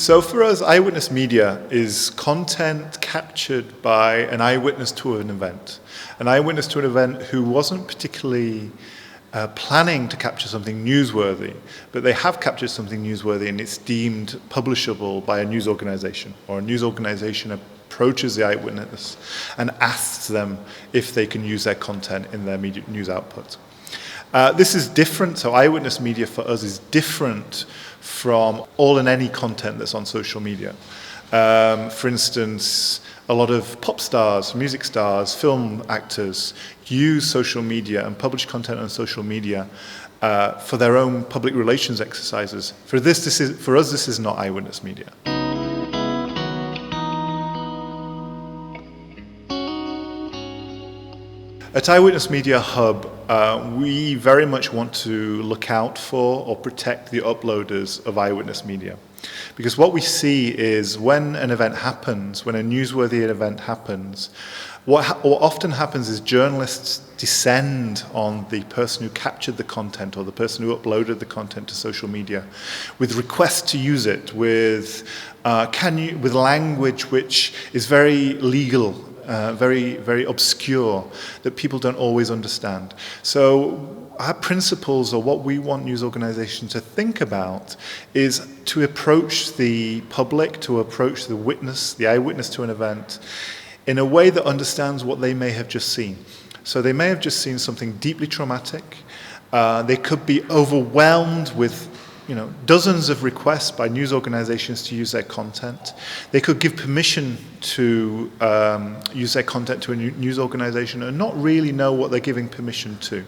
So for us, eyewitness media is content captured by an eyewitness to an event. An eyewitness to an event who wasn't particularly planning to capture something newsworthy, but they have captured something newsworthy and it's deemed publishable by a news organization, or a news organization approaches the eyewitness and asks them if they can use their content in their media news output. This is different, so eyewitness media for us is different from all and any content that's on social media. For instance, a lot of pop stars, music stars, film actors use social media and publish content on social media for their own public relations exercises. For us, this is not eyewitness media. At EyeWitness Media Hub, we very much want to look out for or protect the uploaders of eyewitness media. Because what we see is when an event happens, when a newsworthy event happens, what often happens is journalists descend on the person who captured the content or the person who uploaded the content to social media with requests to use it, with language which is very legal, very, very obscure, that people don't always understand. So our principles, or what we want news organizations to think about, is to approach the public, to approach the witness, the eyewitness to an event, in a way that understands what they may have just seen. So they may have just seen something deeply traumatic. They could be overwhelmed with dozens of requests by news organizations to use their content. They could give permission to use their content to a news organization and not really know what they're giving permission to.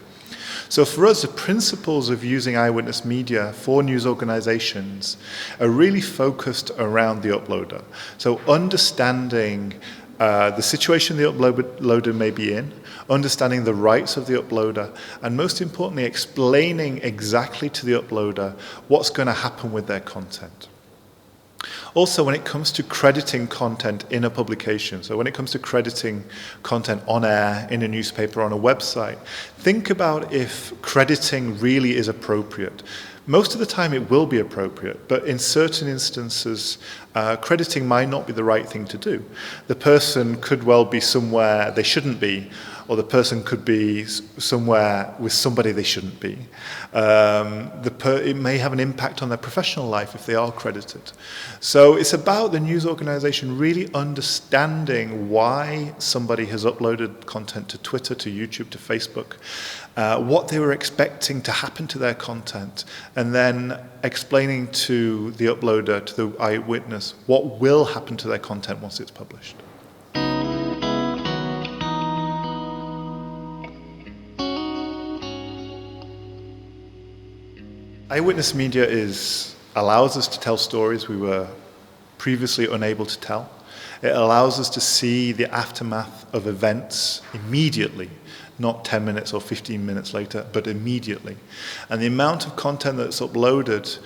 So for us, the principles of using eyewitness media for news organizations are really focused around the uploader. So understanding the situation the uploader may be in, understanding the rights of the uploader, and most importantly, explaining exactly to the uploader what's going to happen with their content. Also, when it comes to crediting content in a publication, so when it comes to crediting content on air, in a newspaper, on a website, think about if crediting really is appropriate. Most of the time it will be appropriate, but in certain instances, crediting might not be the right thing to do. The person could well be somewhere they shouldn't be, or the person could be somewhere with somebody they shouldn't be. It may have an impact on their professional life if they are credited. So it's about the news organization really understanding why somebody has uploaded content to Twitter, to YouTube, to Facebook, what they were expecting to happen to their content, and then explaining to the uploader, to the eyewitness, what will happen to their content once it's published. Eyewitness media allows us to tell stories we were previously unable to tell. It allows us to see the aftermath of events immediately, not 10 minutes or 15 minutes later, but immediately. And the amount of content that's uploaded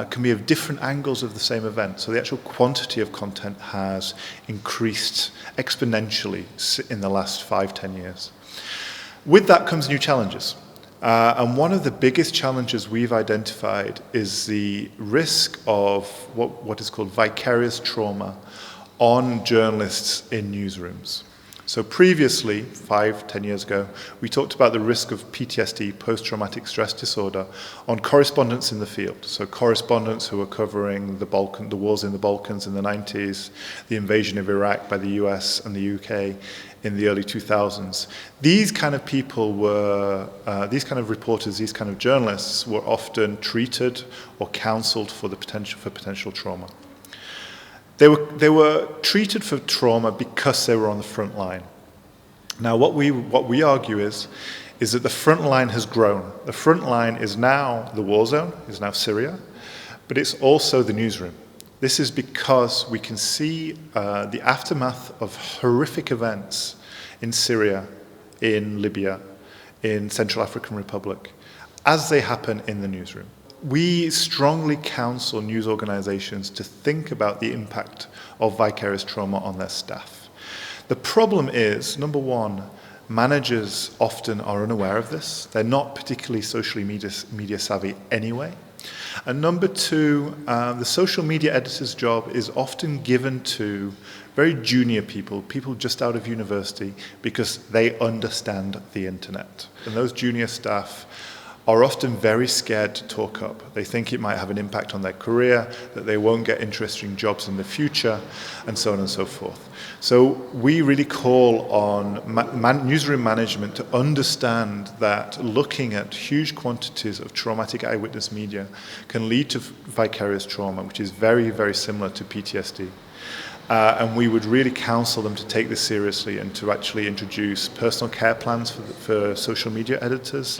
can be of different angles of the same event. So the actual quantity of content has increased exponentially in the last 5-10 years. With that comes new challenges. And one of the biggest challenges we've identified is the risk of what is called vicarious trauma on journalists in newsrooms. So previously, 5-10 years ago, we talked about the risk of PTSD, post-traumatic stress disorder, on correspondents in the field. So correspondents who were covering the wars in the Balkans in the 90s, the invasion of Iraq by the US and the UK in the early 2000s. These kind of people were, these kind of reporters, these kind of journalists were often treated or counseled for potential trauma. They were treated for trauma because they were on the front line. Now, what we argue is that the front line has grown. The front line is now the war zone, is now Syria, but it's also the newsroom. This is because we can see the aftermath of horrific events in Syria, in Libya, in Central African Republic, as they happen in the newsroom. We strongly counsel news organizations to think about the impact of vicarious trauma on their staff. The problem is, number one, managers often are unaware of this. They're not particularly socially media savvy anyway. And number two, the social media editor's job is often given to very junior people, people just out of university, because they understand the internet. And those junior staff are often very scared to talk up. They think it might have an impact on their career, that they won't get interesting jobs in the future, and so on and so forth. So we really call on newsroom management to understand that looking at huge quantities of traumatic eyewitness media can lead to vicarious trauma, which is very, very similar to PTSD. And we would really counsel them to take this seriously and to actually introduce personal care plans for social media editors.